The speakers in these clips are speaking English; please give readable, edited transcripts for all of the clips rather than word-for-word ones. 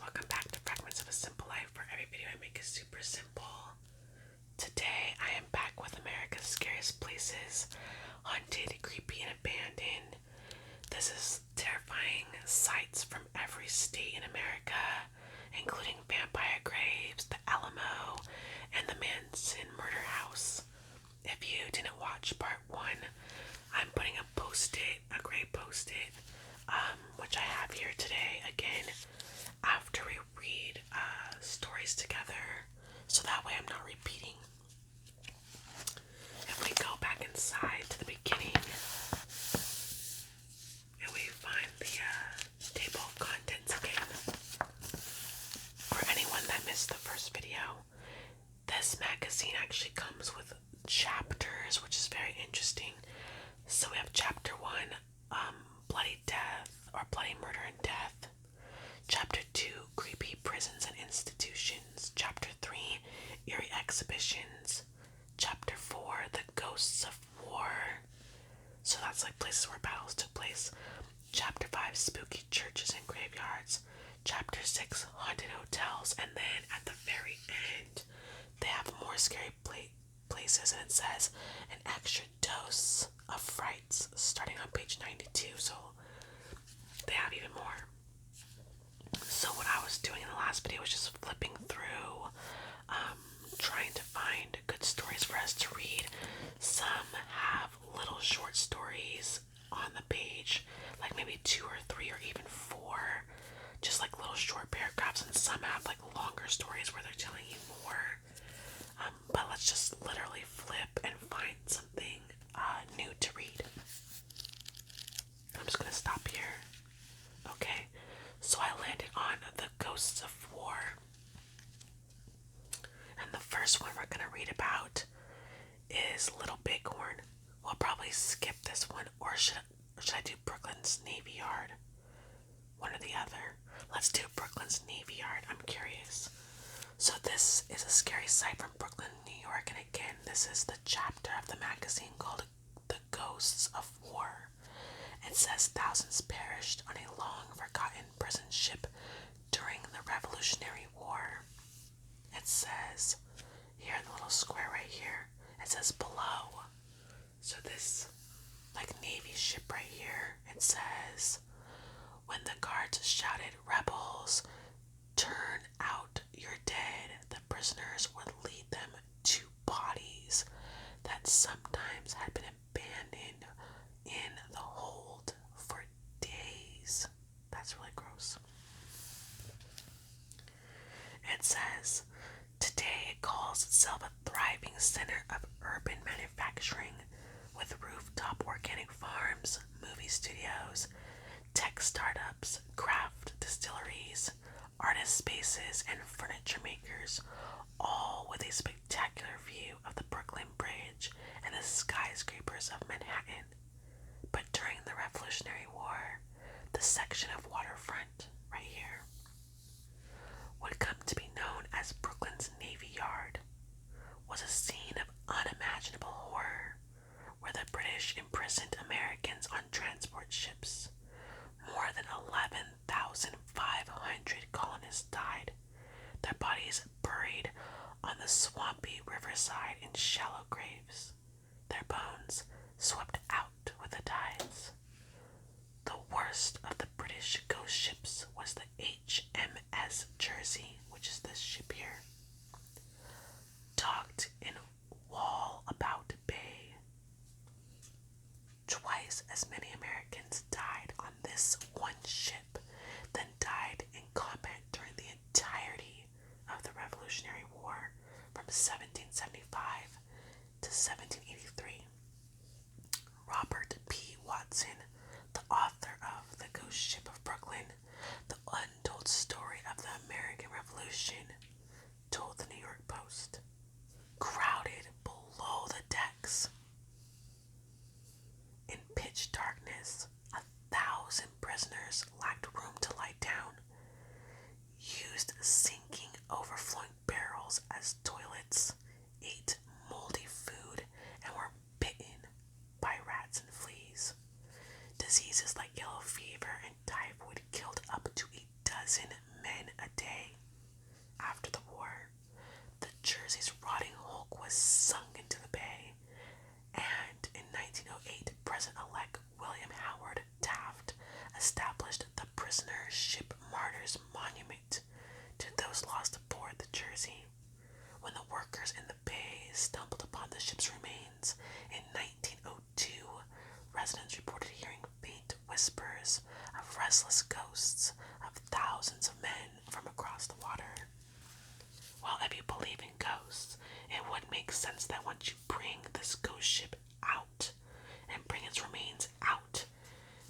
welcome back to Fragments of a Simple Life, where every video I make is super simple. Today I am back with America's Scariest Places, haunted, creepy, and abandoned. This is terrifying sights from every state in America, including vampire graves, the Alamo, and the Manson murder house. If you didn't watch part 1, I'm putting a gray post-it, which I have here today again, after we read stories together, so that way I'm not repeating. If we go back inside to the beginning, and we find the table of contents again, for anyone that missed the first video, this magazine actually comes with chapters, which is very interesting. So we have chapter 1, bloody death, or bloody murder and death. Chapter 2, creepy prisons and institutions. Chapter 3, eerie exhibitions. Chapter 4, the ghosts of war. So that's like places where battles took place. Chapter 5, spooky churches and graveyards. Chapter 6, haunted hotels. And then at the very end, they have more scary places, and it says an extra dose of frights starting on page 92. So they have even more. So what I was doing in the last video was just flipping through, trying to find good stories for us to read. Some have little short stories on the page, like maybe 2 or 3 or even 4, just like little short paragraphs, and some have like longer stories where they're telling you more. But let's just literally flip and find something new to read. I'm just gonna stop here. Okay, so I landed on the Ghosts of War. And the first one we're gonna read about is Little Bighorn. We'll probably skip this one, or should I do Brooklyn's Navy Yard? One or the other. Let's do Brooklyn's Navy Yard. I'm curious. So this is a scary sight from Brooklyn, New York, and again, this is the chapter of the magazine called The Ghosts of War. It says thousands perished on a long-forgotten prison ship during the Revolutionary War. It says, here in the little square right here, it says below. So this, like, Navy ship right here, it says, when the guards shouted, "Rebels, turn out your dead," the prisoners would lead them to bodies that sometimes had been abandoned in the hold for days. That's really gross. It says, today it calls itself a thriving center of urban manufacturing with rooftop organic farms, movie studios, tech startups, craft distilleries, artist spaces, and furniture makers, all with a spectacular view of the Brooklyn Bridge and the skyscrapers of Manhattan. But during the Revolutionary War, the section of waterfront right here would come to be known as Brooklyn's Navy Yard, was a scene of unimaginable horror, where the British imprisoned Americans on transport ships. More than 11,500 colonists died, their bodies buried on the swampy riverside in shallow graves, their bones swept out with the tides. The worst of the British ghost ships was the HMS Jersey, which is this ship here, docked in Wallabout Bay. Twice as many Americans died on this one ship than died in combat during the entirety of the Revolutionary War from 1775 to 1783. Robert P. Watson, the author of The Ghost Ship of Brooklyn, The Untold Story of the American Revolution, told the New York Post, crowded below the decks, in pitch darkness, 1,000 prisoners lacked room to lie down, used sinking, overflowing barrels as toilets, ate moldy food, and were bitten by rats and fleas. Diseases like yellow fever and typhoid killed up to 12 men a day. prisoner ship martyrs monument to those lost aboard the Jersey. When the workers in the bay stumbled upon the ship's remains in 1902, residents reported hearing faint whispers of restless ghosts of thousands of men from across the water. Well, if you believe in ghosts, it would make sense that once you bring this ghost ship out and bring its remains out,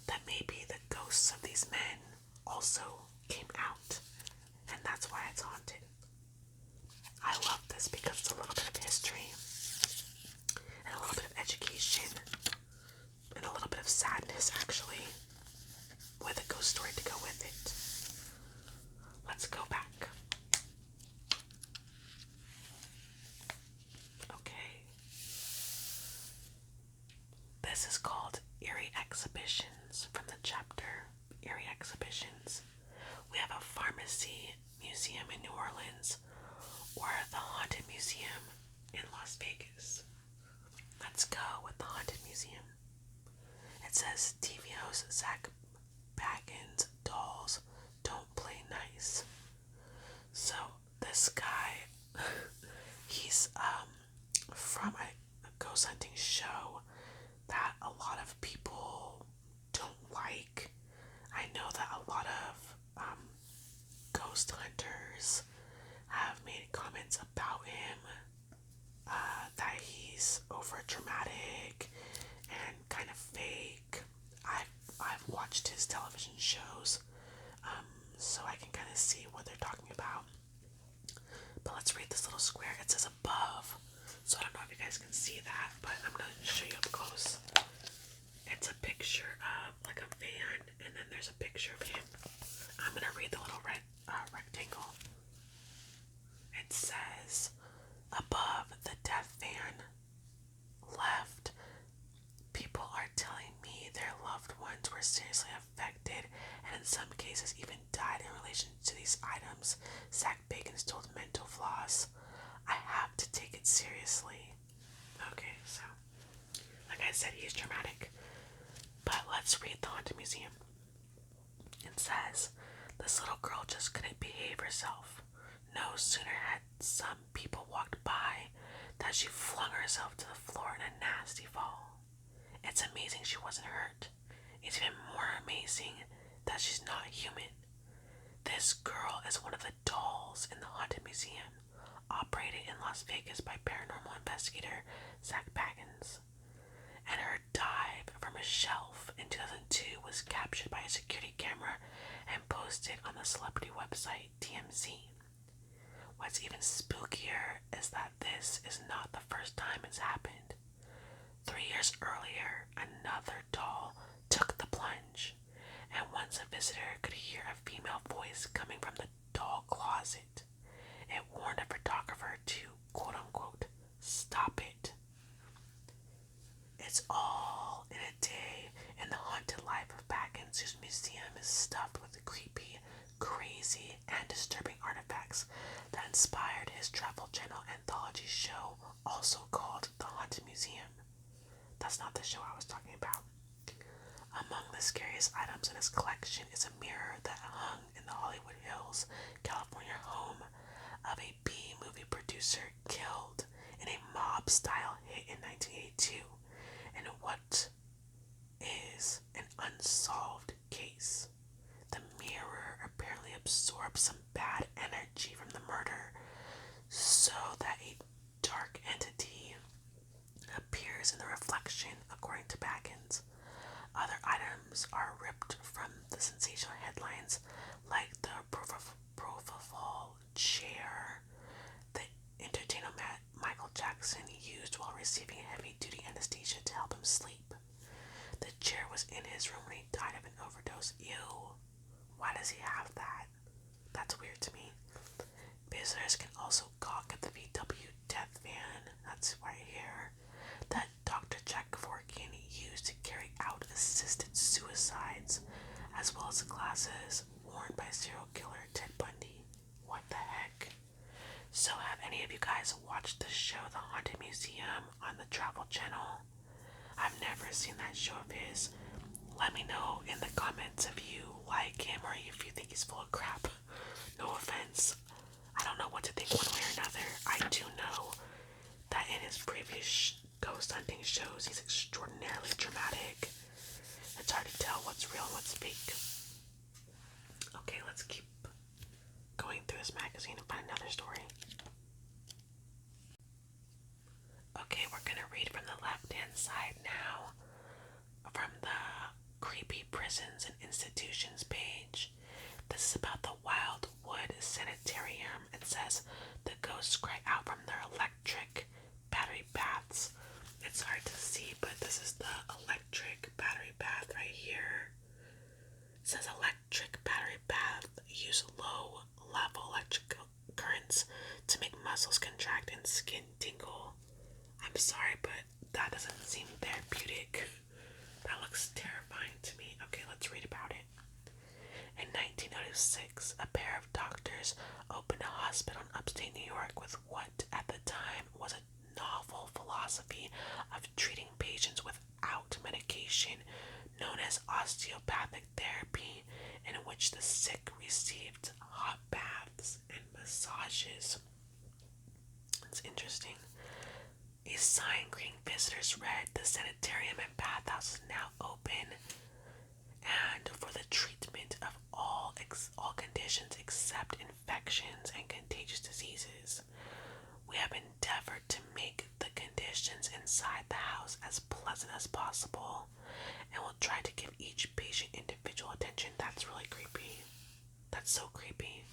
that maybe the ghosts of these men also came out, and that's why it's haunted. I love this because it's a little bit of history and a little bit of education and a little bit of sadness, actually, with a ghost story to go with it. Let's go back. Okay. This is called Eerie Exhibitions from the chapter Eerie Exhibitions. We have a pharmacy museum in New Orleans or the Haunted Museum in Las Vegas. Let's go with the Haunted Museum. It says TV host Zach Bagans' dolls don't play nice. So this guy, he's from a ghost hunting show that a lot of people don't like. I know that a lot of ghost hunters have made comments about him, that he's over dramatic and kind of fake. I've watched his television shows, so I can kind of see what they're talking about. But let's read this little square. It says above, so I don't know if you guys can see that, but I'm gonna show you up close. It's a picture of like a van, and then there's a picture of him. I'm gonna read the little red rectangle. It says, above the death van, left, people are telling me their loved ones were seriously affected and in some cases even died in relation to these items. Zach Bagans told Mental Floss, I have to take it seriously. Okay, so, like I said, he's dramatic. But let's read the Haunted Museum. It says, this little girl just couldn't behave herself. No sooner had some people walked by than she flung herself to the floor in a nasty fall. It's amazing she wasn't hurt. It's even more amazing that she's not human. This girl is one of the dolls in the Haunted Museum, operated in Las Vegas by paranormal investigator Zach Bagans. And her dive from a shelf in 2002 was captured by a security camera and posted on the celebrity website TMZ. What's even spookier is that this is not the first time it's happened. 3 years earlier, another doll took the plunge, and once a visitor could hear a female voice coming from the doll closet, it warned a photographer to, quote-unquote, stop it. It's all in a day in the haunted life of Bagans, whose museum is stuffed with creepy, crazy, and disturbing artifacts that inspired his Travel Channel anthology show, also called The Haunted Museum. That's not the show I was talking about. Among the scariest items in his collection is a mirror that hung in the Hollywood Hills, California home of a B-movie producer killed in a mob-style hit in 1982, in what is an unsolved case. The mirror apparently absorbs some bad energy from the murder, so that a dark entity appears in the reflection, according to Bagans. Other items are ripped from the sensational headlines, like the propofol chair the entertainer Michael Jackson used while receiving heavy-duty anesthesia to help him sleep. The chair was in his room when he died of an overdose. Ew. Why does he have that? That's weird to me. Visitors can also gawk at the VW death van, that's right here, that Dr. Jack Kevorkian used to carry out assisted suicides, as well as the glasses worn by serial killer Ted Bundy. What the heck? So have any of you guys watched the show The Haunted Museum on the Travel Channel? I've never seen that show of his. Let me know in the comments if you like him or if you think he's full of crap. No offense. I don't know what to think one way or another. I do know that in his previous ghost hunting shows, he's extraordinarily dramatic. It's hard to tell what's real and what's fake. Okay, let's keep going through this magazine and find another story. Okay, we're gonna read from the left-hand side now, from the Creepy Prisons and Institutions page. This is about the Wildwood Sanitarium. It says, the ghosts cry out from their electric battery baths. It's hard to see, but this is the electric battery bath right here. It says electric battery bath use low level electric currents to make muscles contract and skin tingle. I'm sorry, but that doesn't seem therapeutic. That looks terrifying to me. Okay, let's read about it. In 1906, a pair of doctors opened a hospital in upstate New York with what at the time was a novel philosophy of treating patients without medication, known as osteopathic therapy, in which the sick received hot baths and massages. It's interesting. A sign greeting visitors read, "The sanitarium and bathhouse is now open, and for the treatment of all conditions except infections and contagious diseases. We have endeavored to make the conditions inside the house as pleasant as possible, and will try to give each patient individual attention." That's really creepy. That's so creepy.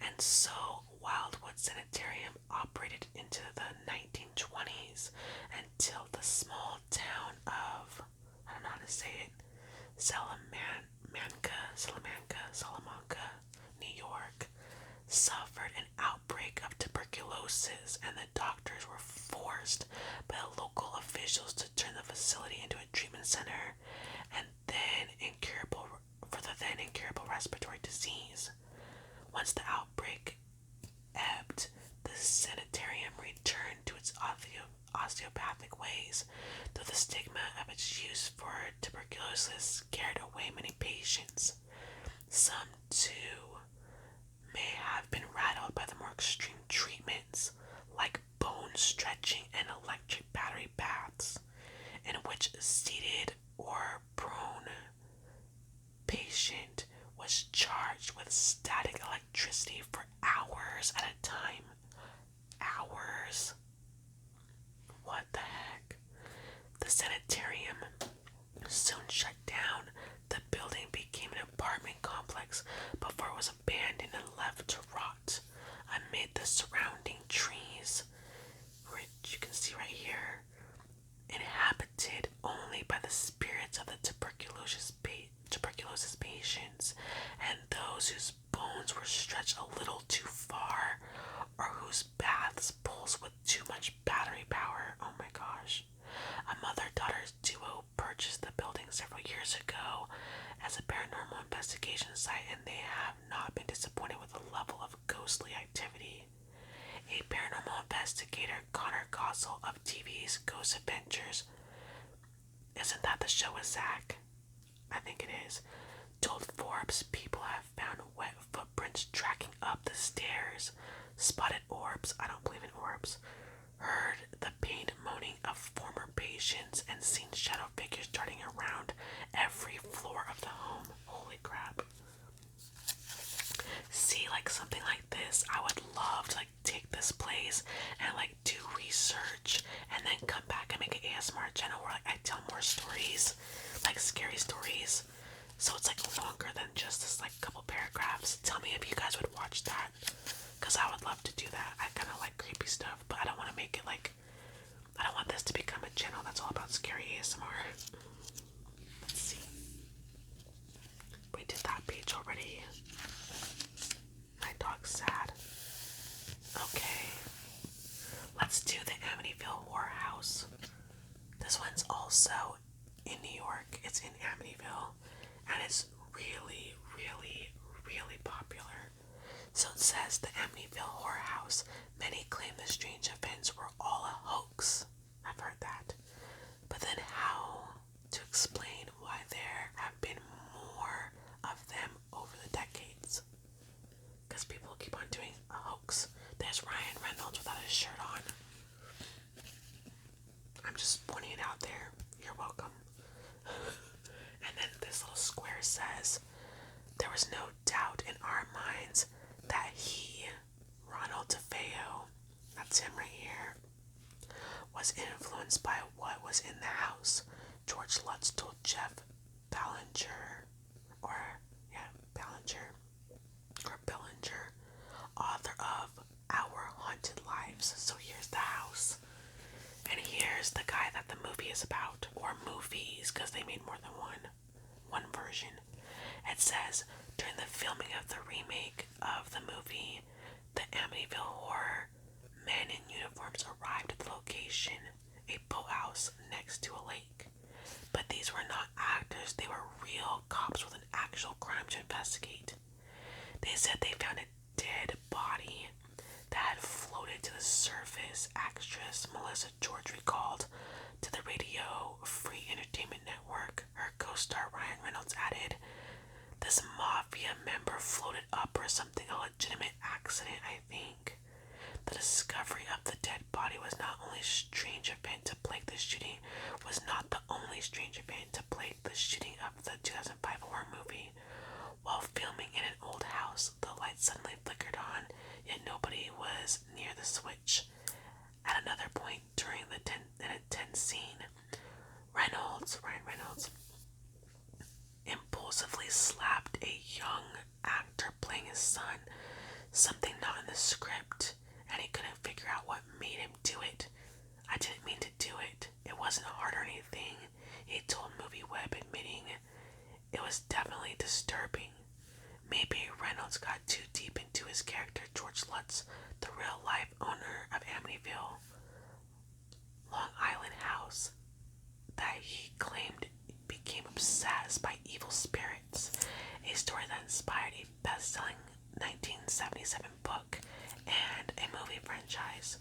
And so, Wildwood Sanitarium operated into the 1920s until the small town of, I don't know how to say it, Salamanca, New York, suffered an outbreak of tuberculosis, and the doctors were forced by local officials to turn the facility into a treatment center and for the then incurable respiratory disease. Once the outbreak ebbed, the sanitarium returned to its osteopathic ways, though the stigma of its use for tuberculosis scared away many patients. Some, too, may have been rattled by the more extreme treatments, like bone stretching and electric battery baths, in which a seated or prone patient was charged with static electricity for hours at a time. Hours. What the heck? The sanitarium soon shut down. The building became an apartment complex before it was abandoned and left to rot amid the surrounding trees, which you can see right here, inhabited only by the spirits of the tuberculosis patients and those whose bones were stretched a little too far or whose baths pulsed with too much battery power. Oh my gosh. A mother-daughter duo purchased the building several years ago as a paranormal investigation site, and they have not been disappointed with the level of ghostly activity. A paranormal investigator, Connor Gossel of TV's Ghost Adventures, isn't that the show with Zach? I think it is, told Forbes people have found wet footprints tracking up the stairs, spotted orbs, I don't believe in orbs, heard the pained moaning of former patients, and seen shadow figures darting around every floor of the home. Holy crap. See, like something like this, I would love to take this place and do research and then come back and make an ASMR channel where I tell more stories, scary stories. So it's longer than just this couple paragraphs. Tell me if you guys would watch that, because I would love to do that. I kind of like creepy stuff, but I don't want to make it I don't want this to become a channel that's all about scary ASMR. Let's see. We did that page already. My dog's sad. Okay. Let's do the Amityville Horror House. This one's also in New York. It's in Amityville. And it's really, really, really popular. So it says, the Amityville Horror House. Many claim the strange events were all a hoax. I've heard that. But then how to explain why there have been more There's Ryan Reynolds without his shirt on. I'm just pointing it out there. You're welcome. And then this little square says, there was no doubt in our minds that he, Ronald DeFeo, that's him right here, was influenced by what was in the house. George Lutz told Jeff Ballinger, author of Our Haunted Lives. So here's the house. And here's the guy that the movie is about, or movies, because they made more than one version. It says, during the filming of the remake of the movie, the Amityville Horror, men in uniforms arrived at the location, a boathouse next to a lake. But these were not actors, they were real cops with an actual crime to investigate. They said they found a dead body that had floated to the surface. Actress Melissa George recalled to the Radio Free Entertainment Network. Her co-star Ryan Reynolds added, this mafia member floated up or something, a legitimate accident, I think. The discovery of the dead body was not only a strange event to plague the shooting, of the 2005 horror movie. While filming in an old house, the lights suddenly flickered on, yet nobody was near the switch. At another point during an intense scene, Ryan Reynolds impulsively slapped a young actor playing his son, something not in the script, and he couldn't figure out what made him do it. I didn't mean to do it. It wasn't hard or anything, he told MovieWeb, admitting it was definitely disturbing. Maybe Reynolds got too deep into his character, George Lutz, the real-life owner of Amityville, Long Island house, that he claimed became obsessed by evil spirits, a story that inspired a best-selling 1977 book and a movie franchise.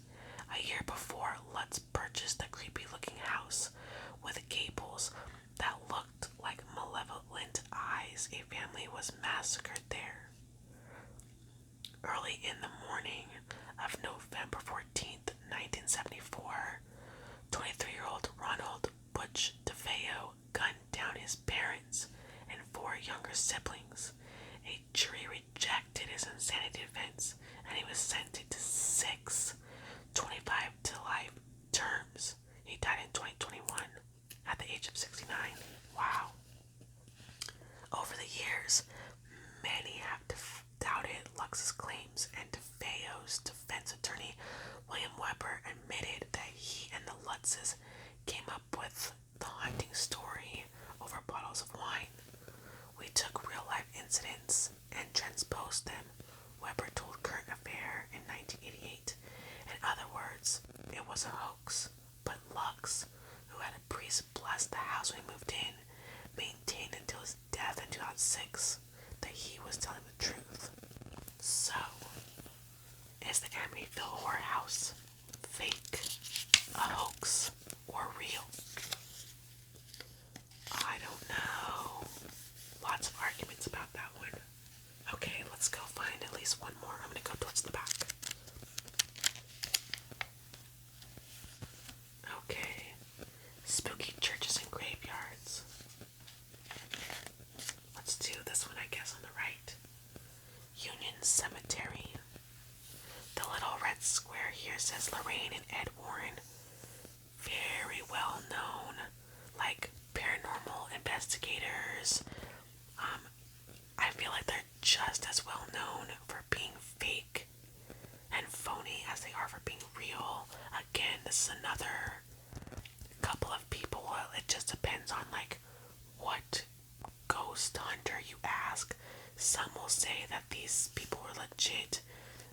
A year before, Lutz purchased the creepy-looking house with gables that looked like malevolent eyes. A family was massacred there. Early in the morning of November 14th, 1974, 23-year-old Ronald Butch DeFeo gunned down his parents and 4 younger siblings. A jury rejected his insanity defense, and he was sentenced to 25 to life terms. He died in 2021 at the age of 69. Wow. Over the years, many have doubted Lutz's claims, and DeFeo's defense attorney, William Weber, admitted that he and the Lutzes came up with the haunting story over bottles of wine. We took real-life incidents and transposed them, Weber told Current Affair in 1988. In other words, it was a hoax, but Lutz, who had a priest bless the house when he moved in, maintained until his death in 2006 that he was telling the truth. So, is the Amityville Horror House fake, a hoax, or real? I don't know. Lots of arguments about that one. Okay, let's go find at least one more. I'm gonna go towards the back. Okay. Spooky churches and graveyards. Let's do this one, I guess, on the right. Union Cemetery. The little red square here says Lorraine and Ed Warren. Very well known, like paranormal investigators. I feel like they're just as well known for being fake and phony as they are for being real. Again, this is another couple of people. It just depends on like what ghost hunter you ask. Some will say that these people are legit,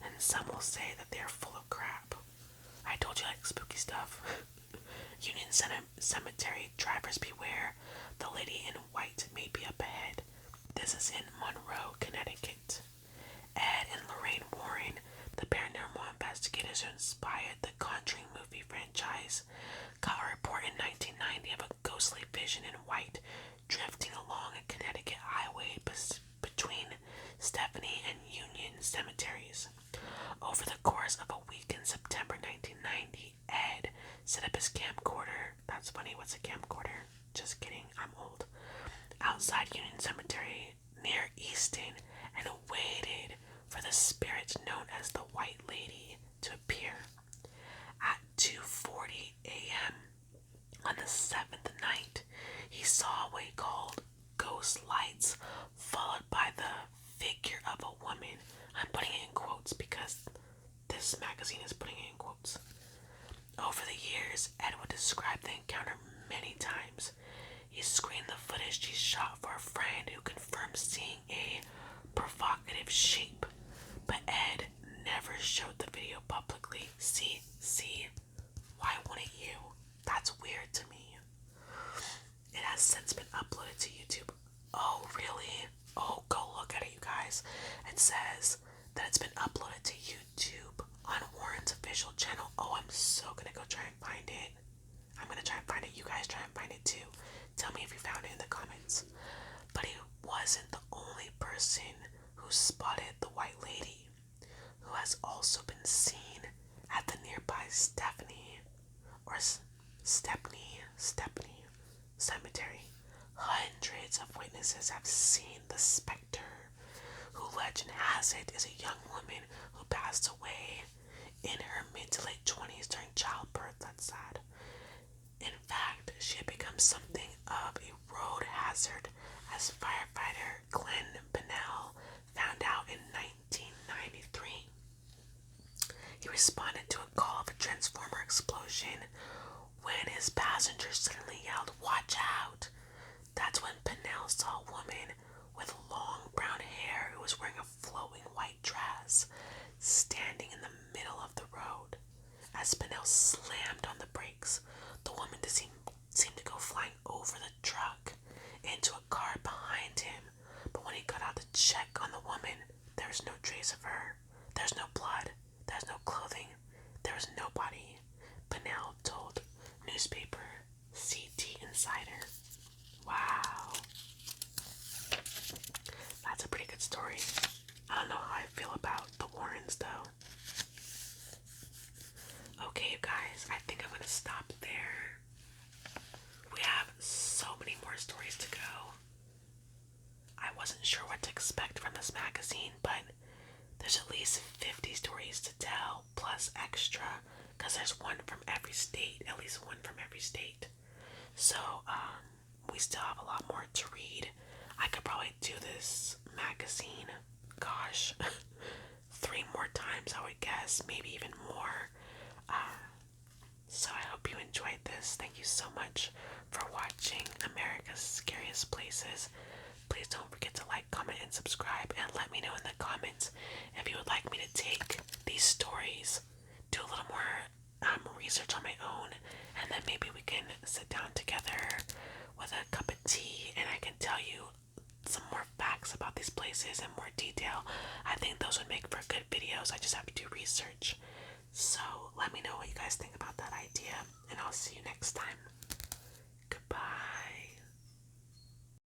and some will say that they're full of crap. I told you I like spooky stuff. Union Cemetery, drivers beware. The lady in white may be up ahead. This is in Monroe, Connecticut. Ed and Lorraine Warren, the paranormal investigators who inspired the Conjuring movie franchise, got a report in 1990 of a ghostly vision in white drifting along a Connecticut highway between Stephanie, and Union cemeteries. Over the course of a week in September 1990, Ed set up his camcorder. That's funny, what's a camcorder? Just kidding, I'm old. Outside Union Cemetery near Easton and waited for the spirit known as the White Lady to appear. At 2:40 a.m. on the seventh night, he saw what he called ghost lights, followed by the figure of a woman. I'm putting it in quotes because this magazine is putting it in quotes. Over the years, Ed would describe the encounter many times. He screened the footage he shot for a friend who confirmed seeing a provocative shape, but Ed never showed the video publicly. See, why wouldn't you? That's weird to me. It has since been uploaded to YouTube. Oh, really? Oh, go look at it, you guys. It says that it's been uploaded to YouTube on Warren's official channel. Oh, I'm so gonna go try and find it. I'm gonna try and find it. You guys try and find it too. Tell me if you found it in the comments. But he wasn't the only person who spotted the White Lady, who has also been seen at the nearby Stepney Cemetery. Hundreds of witnesses have seen the specter, who legend has it is a young woman who passed away in her mid to late 20s during childbirth. That's sad. In fact, she had become something of a road hazard, as firefighter Glenn Pennell found out in 1993. He responded to a call of a transformer explosion when his passenger suddenly yelled, "Watch out!" That's when Pennell saw a woman with long brown hair who was wearing a flowing white dress standing in the middle of the road. As Pennell slammed on the brakes, the woman seemed to go flying over the truck into a car behind him. But when he got out to check on the woman, there was no trace of her. There's no blood. There's no clothing. There was no body. Pennell told newspaper CT Insider. Wow. That's a pretty good story. I don't know how I feel about the Warrens though. Okay, you guys, I think I'm gonna stop there. We have so many more stories to go. I wasn't sure what to expect from this magazine, but there's at least 50 stories to tell, plus extra, because there's one from every state, at least one from every state. So, we still have a lot more to read. I could probably do this magazine, gosh, 3 more times, I would guess, maybe even more. So I hope you enjoyed this. Thank you so much for watching America's Scariest Places. Please don't forget to like, comment, and subscribe, and let me know in the comments if you would like me to take these stories, do a little more research on my own, and then maybe we can sit down together with a cup of tea and I can tell you some more facts about these places in more detail. I think those would make for good videos. I just have to do research. So let me know what you guys think about that idea, and I'll see you next time. Goodbye.